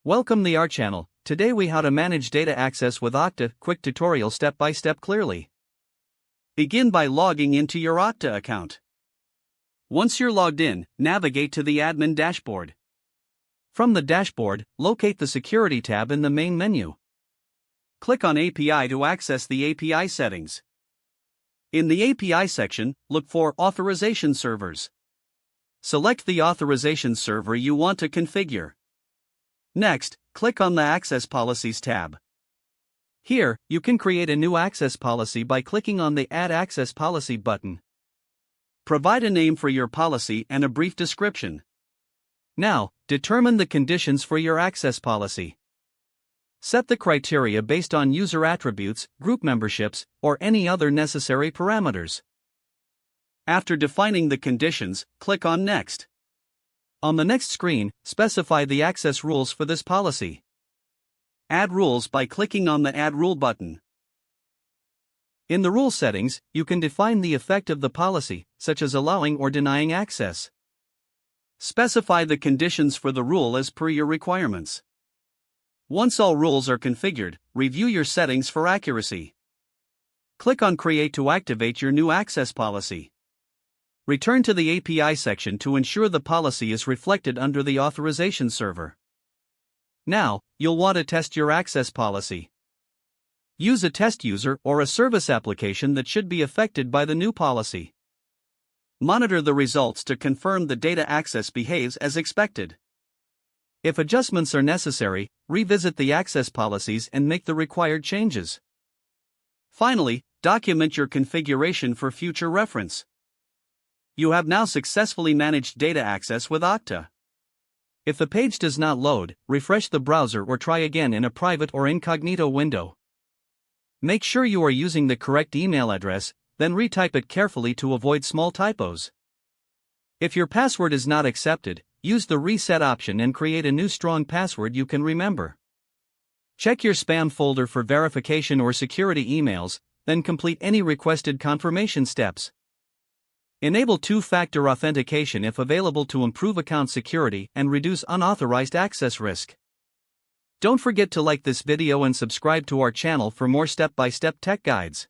Welcome to our channel. Today we how to manage data access with Okta. Quick tutorial step by step clearly. Begin by logging into your Okta account. Once you're logged in, navigate to the admin dashboard. From the dashboard, locate the security tab in the main menu. Click on API to access the API settings. In the API section, look for Authorization Servers. Select the authorization server you want to configure. Next, click on the Access Policies tab. Here, you can create a new access policy by clicking on the Add Access Policy button. Provide a name for your policy and a brief description. Now, determine the conditions for your access policy. Set the criteria based on user attributes, group memberships, or any other necessary parameters. After defining the conditions, click on Next. On the next screen, specify the access rules for this policy. Add rules by clicking on the Add Rule button. In the rule settings, you can define the effect of the policy, such as allowing or denying access. Specify the conditions for the rule as per your requirements. Once all rules are configured, review your settings for accuracy. Click on Create to activate your new access policy. Return to the API section to ensure the policy is reflected under the authorization server. Now, you'll want to test your access policy. Use a test user or a service application that should be affected by the new policy. Monitor the results to confirm the data access behaves as expected. If adjustments are necessary, revisit the access policies and make the required changes. Finally, document your configuration for future reference. You have now successfully managed data access with Okta. If the page does not load, refresh the browser or try again in a private or incognito window. Make sure you are using the correct email address, then retype it carefully to avoid small typos. If your password is not accepted, use the reset option and create a new strong password you can remember. Check your spam folder for verification or security emails, then complete any requested confirmation steps. Enable two-factor authentication if available to improve account security and reduce unauthorized access risk. Don't forget to like this video and subscribe to our channel for more step-by-step tech guides.